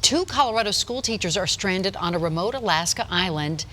Two Colorado school teachers are stranded on a remote Alaska island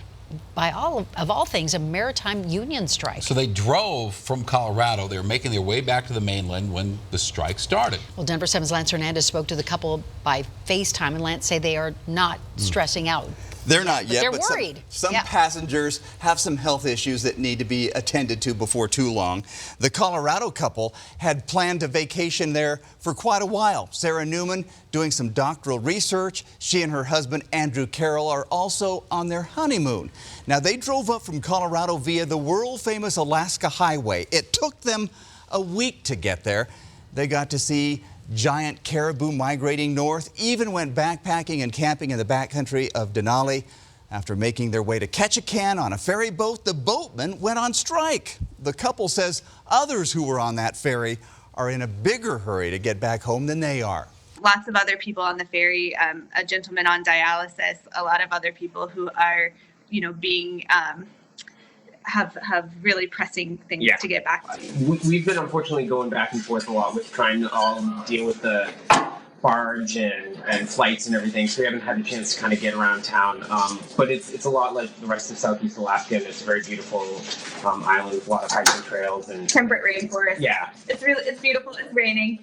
by all things, a maritime union strike. So they drove from Colorado. They were making their way back to the mainland when the strike started. Well, Denver 7's Lance Hernandez spoke to the couple by FaceTime, and Lance say they are not stressing out. They're not yet, but worried. Some passengers have some health issues that need to be attended to before too long. The Colorado couple had planned a vacation there for quite a while. Sarah Newman doing some doctoral research. She and her husband, Andrew Carroll, are also on their honeymoon. Now, they drove up from Colorado via the world-famous Alaska Highway. It took them a week to get there. They got to see giant caribou migrating north, even went backpacking and camping in the backcountry of Denali. After making their way to Ketchikan on a ferry boat, the boatman went on strike. The couple says others who were on that ferry are in a bigger hurry to get back home than they are. Lots of other people on the ferry, a gentleman on dialysis, a lot of other people who are, being have really pressing things to get back. We've been unfortunately going back and forth a lot with trying to all deal with the barge and flights and everything, so we haven't had a chance to kind of get around town. But it's a lot like the rest of Southeast Alaska, and it's a very beautiful island with a lot of hiking trails and temperate rainforest. Yeah, it's beautiful. It's raining.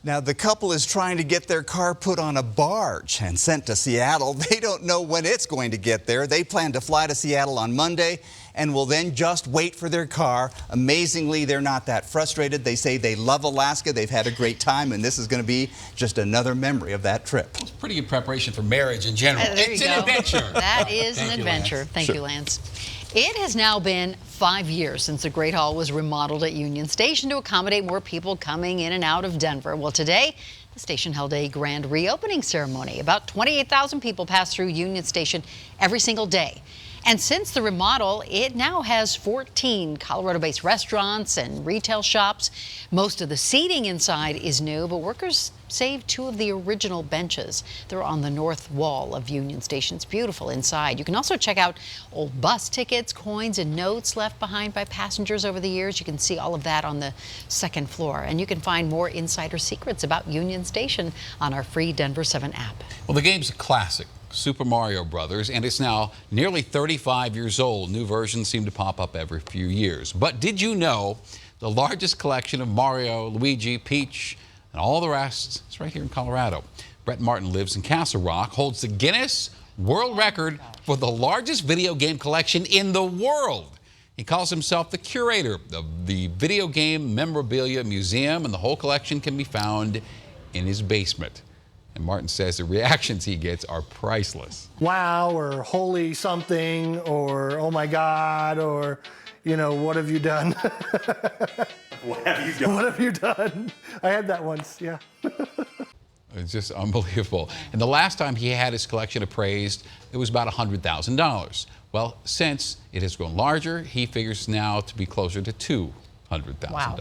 Now, the couple is trying to get their car put on a barge and sent to Seattle. They don't know when it's going to get there. They plan to fly to Seattle on Monday and will then just wait for their car. Amazingly, they're not that frustrated. They say they love Alaska. They've had a great time, and this is going to be just another memory of that trip. It's pretty good preparation for marriage in general. It's an adventure. That is an adventure. Thank you, Lance. It has now been 5 years since the Great Hall was remodeled at Union Station to accommodate more people coming in and out of Denver. Well, today, the station held a grand reopening ceremony. About 28,000 people pass through Union Station every single day. And since the remodel, it now has 14 Colorado-based restaurants and retail shops. Most of the seating inside is new, but workers saved two of the original benches. They're on the north wall of Union Station. It's beautiful inside. You can also check out old bus tickets, coins, and notes left behind by passengers over the years. You can see all of that on the second floor. And you can find more insider secrets about Union Station on our free Denver 7 app. Well, the game's a classic. Super Mario Brothers, and it's now nearly 35 years old. New versions seem to pop up every few years. But did you know the largest collection of Mario, Luigi, Peach, and all the rest is right here in Colorado? Brett Martin lives in Castle Rock, holds the Guinness World Record for the largest video game collection in the world. He calls himself the curator of the Video Game Memorabilia Museum, and the whole collection can be found in his basement. And Martin says the reactions he gets are priceless. Wow, or holy something, or oh my God, or, what have you done? What have you done? What have you done? I had that once, yeah. It's just unbelievable. And the last time he had his collection appraised, it was about $100,000. Well, since it has grown larger, he figures now to be closer to $200,000. Wow.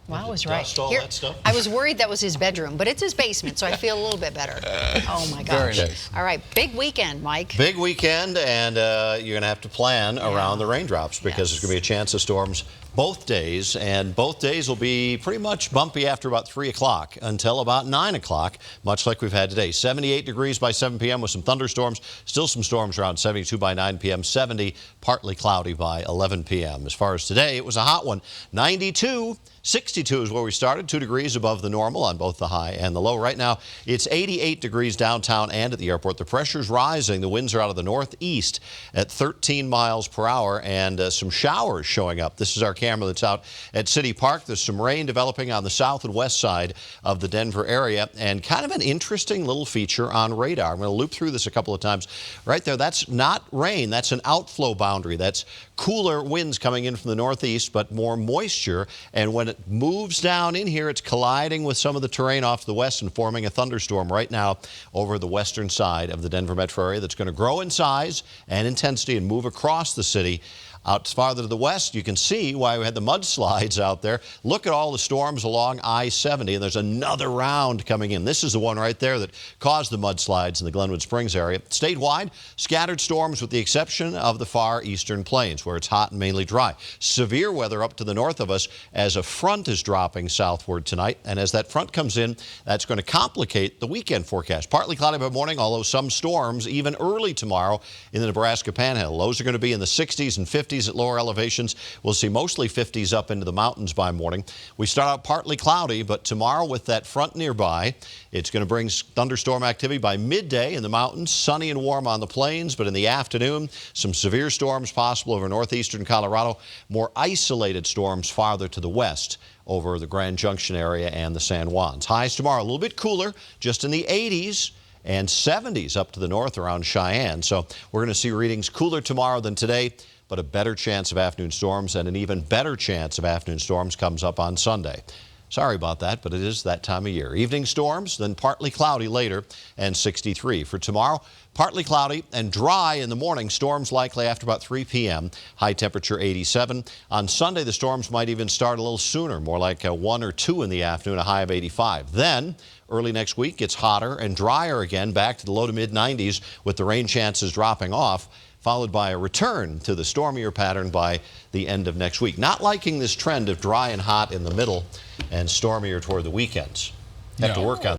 Wow, I was right. That stuff? I was worried that was his bedroom, but it's his basement, so I feel a little bit better. Oh, my gosh. Very nice. All right, big weekend, Mike. Big weekend, and you're going to have to plan around the raindrops because there's going to be a chance of storms both days, and both days will be pretty much bumpy after about 3 o'clock until about 9 o'clock, much like we've had today. 78 degrees by 7 p.m. with some thunderstorms, still some storms around 72 by 9 p.m., 70, partly cloudy by 11 p.m. As far as today, it was a hot one. 92, 62 is where we started, 2 degrees above the normal on both the high and the low. Right now, it's 88 degrees downtown and at the airport. The pressure's rising. The winds are out of the northeast at 13 miles per hour, and some showers showing up. This is our camera that's out at City Park. There's some rain developing on the south and west side of the Denver area, and kind of an interesting little feature on radar. I'm going to loop through this a couple of times. Right there, that's not rain. That's an outflow boundary. That's cooler winds coming in from the northeast, but more moisture. And when it moves down in here, it's colliding with some of the terrain off to the west and forming a thunderstorm right now over the western side of the Denver metro area that's going to grow in size and intensity and move across the city Out farther to the west, you can see why we had the mudslides out there. Look at all the storms along I-70, and there's another round coming in. This is the one right there that caused the mudslides in the Glenwood Springs area. Statewide, scattered storms with the exception of the far eastern plains, where it's hot and mainly dry. Severe weather up to the north of us as a front is dropping southward tonight, and as that front comes in, that's going to complicate the weekend forecast. Partly cloudy by morning, although some storms even early tomorrow in the Nebraska Panhandle. Lows are going to be in the 60s and 50s at lower elevations. We'll see mostly 50s up into the mountains by morning. We start out partly cloudy, but tomorrow with that front nearby, it's going to bring thunderstorm activity by midday in the mountains, sunny and warm on the plains, but in the afternoon, some severe storms possible over northeastern Colorado, more isolated storms farther to the west over the Grand Junction area and the San Juans. Highs tomorrow a little bit cooler, just in the 80s and 70s up to the north around Cheyenne. So we're going to see readings cooler tomorrow than today, but a better chance of afternoon storms, and an even better chance of afternoon storms comes up on Sunday. Sorry about that, but it is that time of year. Evening storms, then partly cloudy later, and 63. For tomorrow, partly cloudy and dry in the morning. Storms likely after about 3 p.m. High temperature 87. On Sunday, the storms might even start a little sooner, more like 1 or 2 in the afternoon, a high of 85. Then, early next week, gets hotter and drier again, back to the low to mid-90s with the rain chances dropping off, followed by a return to the stormier pattern by the end of next week. Not liking this trend of dry and hot in the middle and stormier toward the weekends. Have to work on